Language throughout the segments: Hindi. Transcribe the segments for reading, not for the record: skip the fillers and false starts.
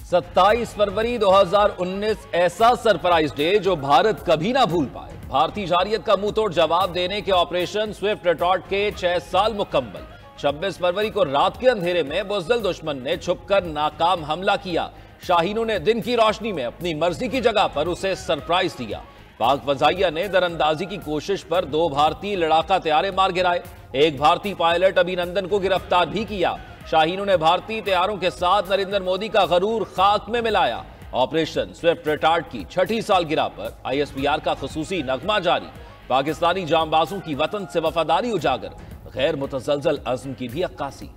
27 फरवरी 2019 ऐसा सरप्राइज डे जो भारत कभी ना भूल पाए। भारतीय जारियत का मुंहतोड़ जवाब देने के ऑपरेशन स्विफ्ट रिटॉर्ट के 6 साल मुकम्मल। 26 फरवरी को रात के अंधेरे में बुज़दिल दुश्मन ने छुपकर नाकाम हमला किया। शाहीनों ने दिन की रोशनी में अपनी मर्जी की जगह पर उसे सरप्राइज दिया। पाक फजाइया ने दरअंदाजी की कोशिश पर 2 भारतीय लड़ाका तैयारे मार गिराए। एक भारतीय पायलट अभिनंदन को गिरफ्तार भी किया। शाहीनों ने भारतीय तैयारों के साथ नरेंद्र मोदी का गरूर खाक में मिलाया। ऑपरेशन स्विफ्ट रिटॉर्ट की 6ठी सालगिरह पर ISPR का खुसूसी नगमा जारी। पाकिस्तानी जांबाजों की वतन से वफादारी उजागर, गैर मुतज़लज़ल अज़्म की भी अक्कासी।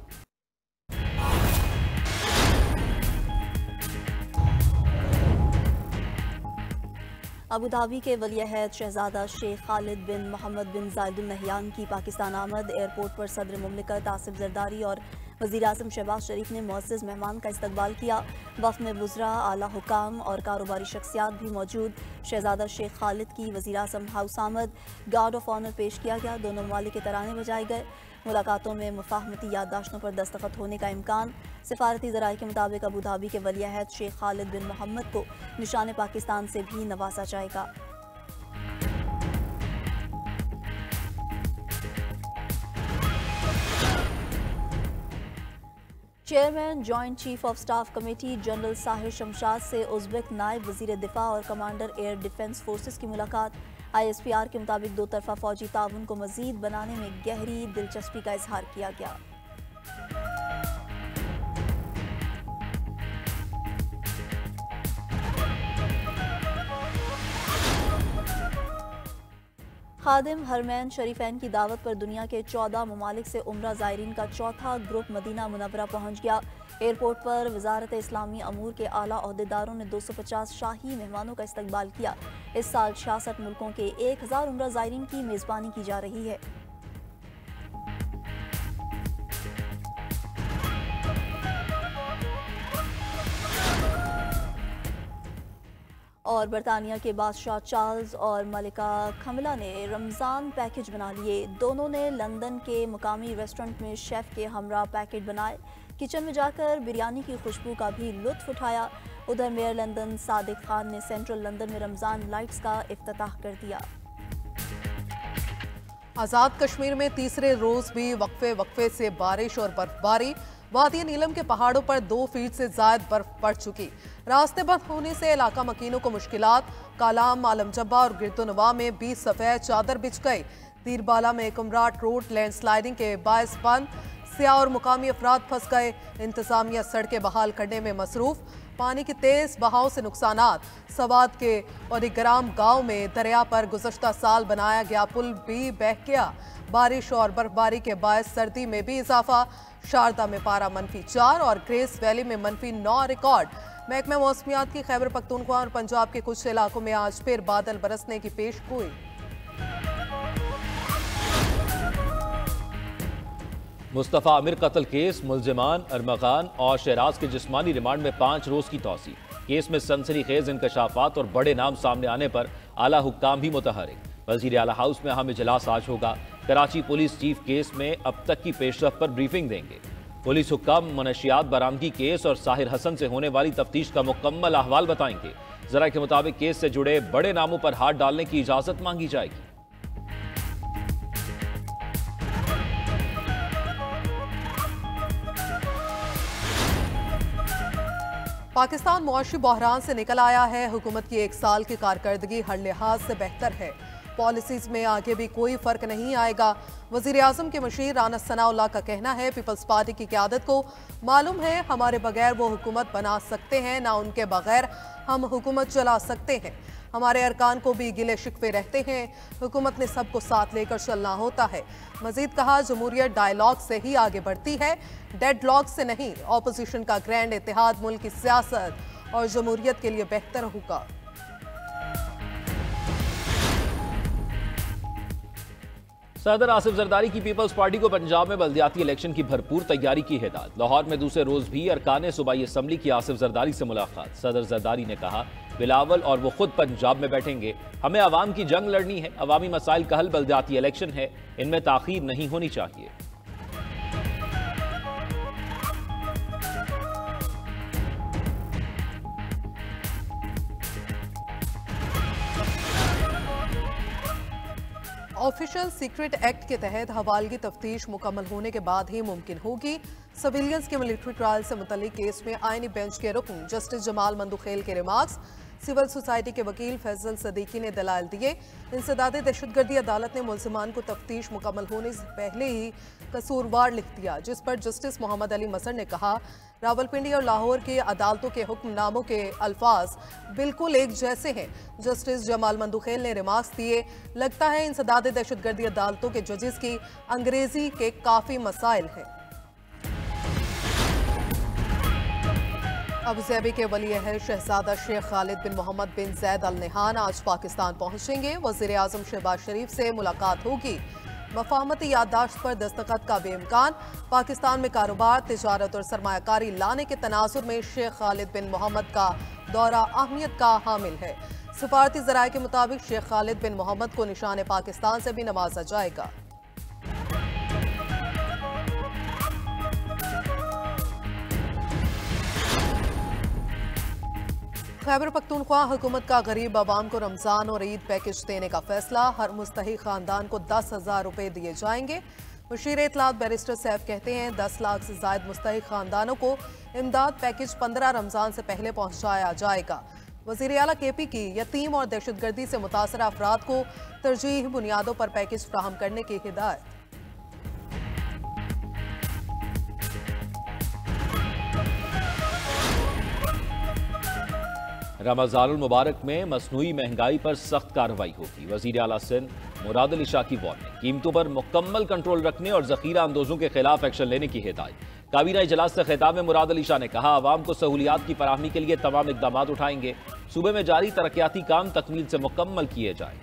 अबू धाबी के वली-ए-अहद शहजादा शेख खालिद बिन मोहम्मद बिन जायद अल नहयान की पाकिस्तान आमद। एयरपोर्ट पर सदर मुमलिकत आसिफ जरदारी और वज़ीर आज़म शहबाज शरीफ ने मुअज़्ज़ज़ मेहमान का इस्तकबाल किया। वफ़द में वुज़रा, आला हुकाम और कारोबारी शख्सियात भी मौजूद। शहजादा शेख खालिद की वज़ीर आज़म हाउस आमद, गार्ड ऑफ ऑनर पेश किया गया। दोनों ममालिक के तराने बजाए गए। मुलाकातों में मुफाहमती याददाश्तों पर दस्तखत होने का इम्कान। सिफारती ज़राए के मुताबिक अबू धाबी के वली-ए-अहद शेख खालिद बिन मोहम्मद को निशान पाकिस्तान से भी नवाजा जाएगा। Chairman joint chief of staff committee general Sahir Shamshad से उज़्बेक नायब वज़ीर दिफा और कमांडर एयर डिफेंस फोर्सेस की मुलाकात। ISPR के मुताबिक 2 तरफ़ा फौजी ताउन को मज़ीद बनाने में गहरी दिलचस्पी का इजहार किया गया। खादिम हरमैन शरीफैन की दावत पर दुनिया के 14 ममालिक से उम्रा ज़ायरीन का चौथा ग्रुप मदीना मुनव्वरा पहुँच गया। एयरपोर्ट पर वजारत इस्लामी अमूर के आला ओहदेदारों ने 250 शाही मेहमानों का इस्तकबाल किया। इस साल 66 मुल्कों के 1000 उम्रा ज़ायरीन की मेज़बानी की जा रही है। और बरतानिया के बादशाह चार्ल्स और मलिका कमिला ने रमज़ान पैकेज बना लिए। दोनों ने लंदन के मुकामी रेस्टोरेंट में शेफ़ के हमरा पैकेज बनाए। किचन में जाकर बिरयानी की खुशबू का भी लुत्फ उठाया। उधर मेयर लंदन सादिक खान ने सेंट्रल लंदन में रमज़ान लाइट्स का इफ्तिताह कर दिया। आज़ाद कश्मीर में तीसरे रोज भी वक्फे से बारिश और बर्फबारी। वादी नीलम के पहाड़ों पर 2 फीट से ज्यादा बर्फ पड़ चुकी। रास्ते बंद होने से इलाका मकीनों को मुश्किलात। कालाम, आलम जब्बा और गिरदोनवा में 20 सफ़ेद चादर बिछ गई। दीरबाला में कुमराट रोड लैंडस्लाइडिंग के बायस बंद। सियाह और मुकामी अफराद फंस गए। इंतजामिया सड़कें बहाल करने में मसरूफ। पानी के तेज बहाव से नुकसानात। सवाद के ओदिग्राम गांव में दरिया पर गुज़श्ता साल बनाया गया पुल भी बह गया। बारिश और बर्फबारी के बायस सर्दी में भी इजाफा। शारदा में पारा -4 और ग्रेस वैली में -9 रिकॉर्ड। महकमा मौसमियात की खैबर पख्तूनख्वा और पंजाब के कुछ इलाकों में आज फिर बादल बरसने की पेश गोई। मुस्तफ़ा आमिर कत्ल केस मुल्जिमान अरमगान और शहराज के जिस्मानी रिमांड में 5 रोज की तौसी। केस में सनसनीखेज इंकशाफात और बड़े नाम सामने आने पर आला हुक्काम भी मुतहरिक। वज़ीर आला हाउस में अहम इजलास आज होगा। कराची पुलिस चीफ केस में अब तक की पेशरफ पर ब्रीफिंग देंगे। पुलिस हुक्काम मनशियात बरामदगी केस और साहिर हसन से होने वाली तफ्तीश का मुकम्मल अहवाल बताएंगे। जरा के मुताबिक केस से जुड़े बड़े नामों पर हाथ डालने की इजाजत मांगी जाएगी। पाकिस्तान मुआशी बहरान से निकल आया है। हुकूमत की 1 साल की कारकर्दगी हर लिहाज से बेहतर है। पॉलिसीज में आगे भी कोई फर्क नहीं आएगा। वजीर आजम के मशीर राना सनाउल्लाह का कहना है, पीपल्स पार्टी की क़यादत को मालूम है हमारे बगैर वो हुकूमत बना सकते हैं, ना उनके बगैर हम हुकूमत चला सकते हैं। हमारे अरकान को भी गिले शिकवे रहते हैं। हुकूमत ने सबको साथ लेकर चलना होता है। मजीद कहा, जमहूरियत डायलॉग से ही आगे बढ़ती है, डेडलॉग से नहीं। ऑपोजिशन का ग्रैंड इत्तेहाद मुल्क की सियासत और जमहूरियत के लिए बेहतर होगा। सदर आसिफ जरदारी की पीपल्स पार्टी को पंजाब में बल्दियाती इलेक्शन की भरपूर तैयारी की हिदायत। लाहौर में दूसरे रोज भी अरकान सूबाई असम्बली की आसिफ जरदारी से मुलाकात। सदर जरदारी ने कहा, बिलावल और वो खुद पंजाब में बैठेंगे। हमें अवाम की जंग लड़नी है। अवामी मसाइल का हल बल्दियाती इलेक्शन है, इनमें ताखीर नहीं होनी चाहिए। ऑफिशियल सीक्रेट एक्ट के तहत हवालगी तफ्तीश मुकम्मल होने के बाद ही मुमकिन होगी। सिविलियंस के मिलिट्री ट्रायल से मुतल्लिक केस में आईनी बेंच के रुकन जस्टिस जमाल मंदुखेल के रिमार्क्स सिविल सोसाइटी के वकील फैजल सदीकी ने दलाल दिए। इंसदादे दहशतगर्दी अदालत ने मुलजिमान को तफ्तीश मुकम्मल होने से पहले ही कसूरवार लिख दिया, जिस पर जस्टिस मोहम्मद अली मसर ने कहा रावलपिंडी और लाहौर की अदालतों के हुक्मनामों के अल्फाज बिल्कुल एक जैसे हैं। जस्टिस जमाल मंदुखेल ने रिमार्क्स दिए, लगता है इंसदादे दहशतगर्दी अदालतों के जजेस की अंग्रेजी के काफी मसाइल हैं। अबूधाबी के वली अहद शहजादा शेख खालिद बिन मोहम्मद बिन जैद अल नहान आज पाकिस्तान पहुंचेंगे। वज़ीर आज़म शहबाज शरीफ से मुलाकात होगी। मफाहमती याददाश्त पर दस्तखत का बेइम्कान। पाकिस्तान में कारोबार, तिजारत और सरमायाकारी लाने के तनाजुर में शेख खालिद बिन मोहम्मद का दौरा अहमियत का हामिल है। सफारती ज़राए के मुताबिक शेख खालिद बिन मोहम्मद को निशान पाकिस्तान से भी नवाजा जाएगा। खैबर पख्तूनख्वा हुकूमत का गरीब आवाम को रमजान और ईद पैकेज देने का फैसला। हर मुस्तहिक खानदान को 10,000 रुपए दिए जाएंगे। मुशीर इत्तलात बैरिस्टर सैफ कहते हैं 10 लाख से ज्यादा मुस्तहिक खानदानों को इमदाद पैकेज 15 रमजान से पहले पहुंचाया जाएगा। वज़ीर आला KP की यतीम और दहशतगर्दी से मुतासर अफराद को तरजीही बुनियादों पर पैकेज फ्राहम करने की हिदायत। रमज़ानुल मुबारक में मसनूई महंगाई पर सख्त कार्रवाई होगी। वज़ीर आला सिंध मुराद अली शाह की वार्निंग, कीमतों पर मुकम्मल कंट्रोल रखने और जखीरा अंदोजों के खिलाफ एक्शन लेने की हिदायत। काबीना इजलास से खिताब में मुराद अली शाह ने कहा आवाम को सहूलियात की फराहमी के लिए तमाम इकदाम उठाएंगे। सूबे में जारी तरक्याती काम तकमील से मुकम्मल किए जाएं।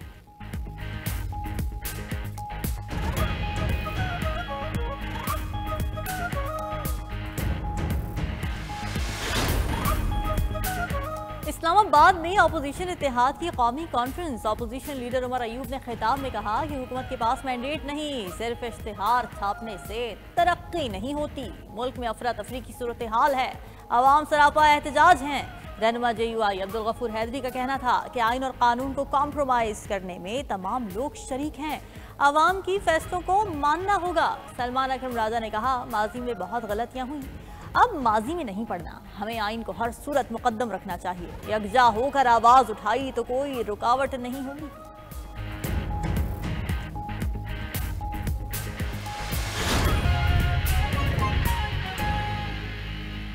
इस्लामाबाद में अपोजिशन इत्तेहाद की कौमी conference. Opposition leader Umar Ayub ने खिताब में कहा कि हुकूमत के पास मैंडेट नहीं, सिर्फ इश्तिहार छापने से तरक्की नहीं होती। मुल्क में अफरा तफरी की सूरत हाल है, अवाम सरापा एहतजाज हैं। रहनुमा JUI अब्दुल गफूर हैदरी का कहना था कि आइन और कानून को कॉम्प्रोमाइज करने में तमाम लोग शरीक हैं, अवाम की फैसलों को मानना होगा। सलमान अकरम राजा ने कहा माजी में बहुत गलतियां हुई, अब माजी में नहीं पड़ना, हमें आइन को हर सूरत मुकद्दम रखना चाहिए। यकजा होकर आवाज उठाई तो कोई रुकावट नहीं होगी।